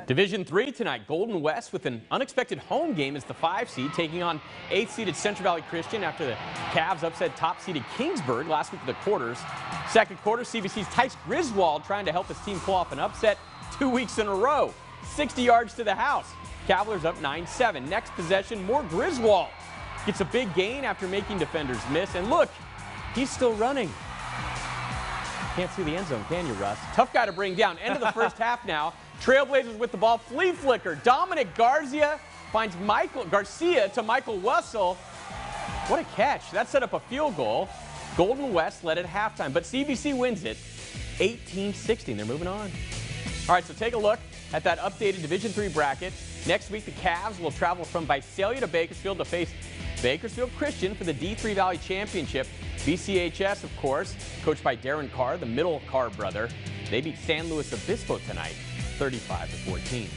Division 3 tonight, Golden West with an unexpected home game as the 5 seed taking on 8th-seeded Central Valley Christian after the Cavs upset top-seeded Kingsburg last week in the quarters. Second quarter, CBC's Tice Griswold trying to help his team pull off an upset 2 weeks in a row. 60 yards to the house. Cavaliers up 9-7. Next possession, more Griswold. Gets a big gain after making defenders miss. And look, he's still running. Can't see the end zone, can you, Russ? Tough guy to bring down. End of the first half now. Trailblazers with the ball. Flea flicker. Dominic Garcia finds Garcia to Michael Wussel. What a catch. That set up a field goal. Golden West led at halftime, but CBC wins it 18-16. They're moving on. All right, so take a look at that updated Division 3 bracket. Next week, the Cavs will travel from Visalia to Bakersfield to face Bakersfield Christian for the D3 Valley Championship. BCHS, of course, coached by Darren Carr, the middle Carr brother. They beat San Luis Obispo tonight, 35-14.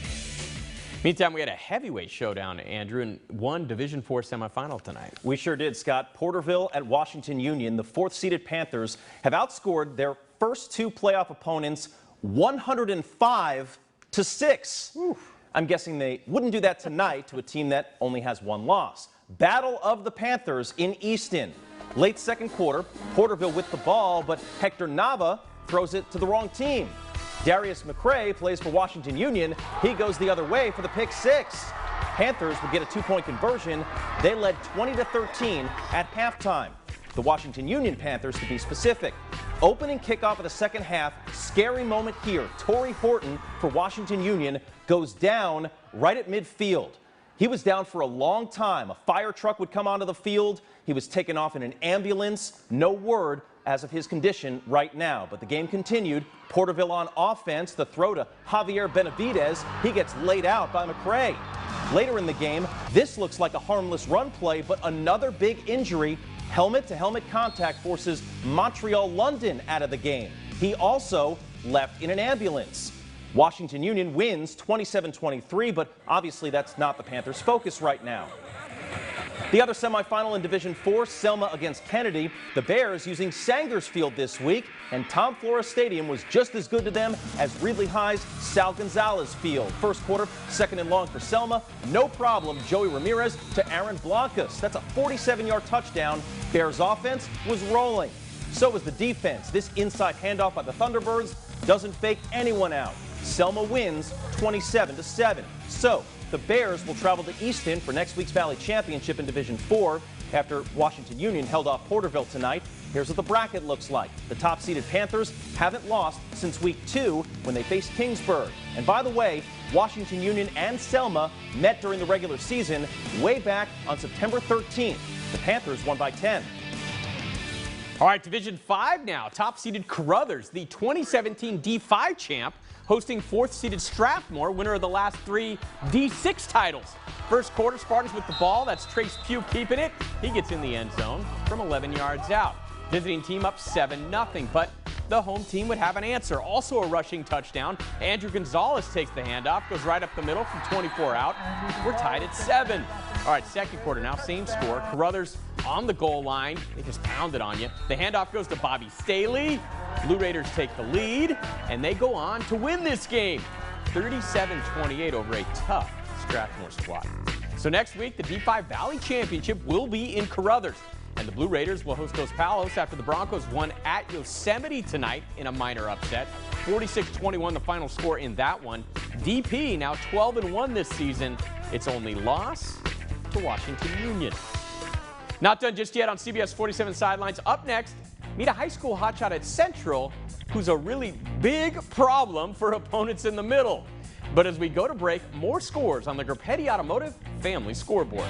Meantime, we had a heavyweight showdown, Andrew, and one Division 4 semifinal tonight. We sure did, Scott. Porterville at Washington Union, the 4th-seeded Panthers, have outscored their first 2 playoff opponents 105-6. Oof. I'm guessing they wouldn't do that tonight to a team that only has 1 loss. Battle of the Panthers in Easton. Late second quarter, Porterville with the ball, but Hector Nava throws it to the wrong team. Darius McCray plays for Washington Union. He goes the other way for the pick 6. Panthers would get a 2-point conversion. They led 20-13 at halftime. The Washington Union Panthers, to be specific. Opening kickoff of the second half, scary moment here. Torrey Horton for Washington Union goes down right at midfield. He was down for a long time. A fire truck would come onto the field. He was taken off in an ambulance. No word as of his condition right now. But the game continued. Porterville on offense. The throw to Javier Benavidez. He gets laid out by McCray. Later in the game, this looks like a harmless run play, but another big injury. Helmet-to-helmet contact forces Montreal London out of the game. He also left in an ambulance. Washington Union wins 27-23, but obviously that's not the Panthers' focus right now. The other semifinal in Division 4, Selma against Kennedy. The Bears using Sangers Field this week, and Tom Flores Stadium was just as good to them as Reedley High's Sal Gonzalez Field. First quarter, 2nd and long for Selma. No problem, Joey Ramirez to Aaron Blancas. That's a 47-yard touchdown. Bears offense was rolling. So was the defense. This inside handoff by the Thunderbirds doesn't fake anyone out. Selma wins 27-7. So the Bears will travel to Easton for next week's Valley Championship in Division 4 after Washington Union held off Porterville tonight. Here's what the bracket looks like. The top-seeded Panthers haven't lost since week 2 when they faced Kingsburg. And by the way, Washington Union and Selma met during the regular season way back on September 13th. The Panthers won by 10. All right, Division 5 now. Top-seeded Carruthers, the 2017 D5 champ, hosting 4th-seeded Strathmore, winner of the last 3 D6 titles. First quarter, Spartans with the ball. That's Trace Pugh keeping it. He gets in the end zone from 11 yards out. Visiting team up 7-0, but the home team would have an answer. Also a rushing touchdown. Andrew Gonzalez takes the handoff, goes right up the middle from 24 out. We're tied at 7. All right, second quarter now, same score. Carruthers on the goal line. They just pounded on you. The handoff goes to Bobby Staley. Blue Raiders take the lead, and they go on to win this game. 37-28 over a tough Strathmore squad. So next week, the D5 Valley Championship will be in Carruthers. And the Blue Raiders will host Dos Palos after the Broncos won at Yosemite tonight in a minor upset. 46-21 the final score in that one. DP now 12-1 this season. Its only loss to Washington Union. Not done just yet on CBS47 Sidelines. Up next, meet a high school hotshot at Central who's a really big problem for opponents in the middle. But as we go to break, more scores on the Grupetti Automotive Family Scoreboard.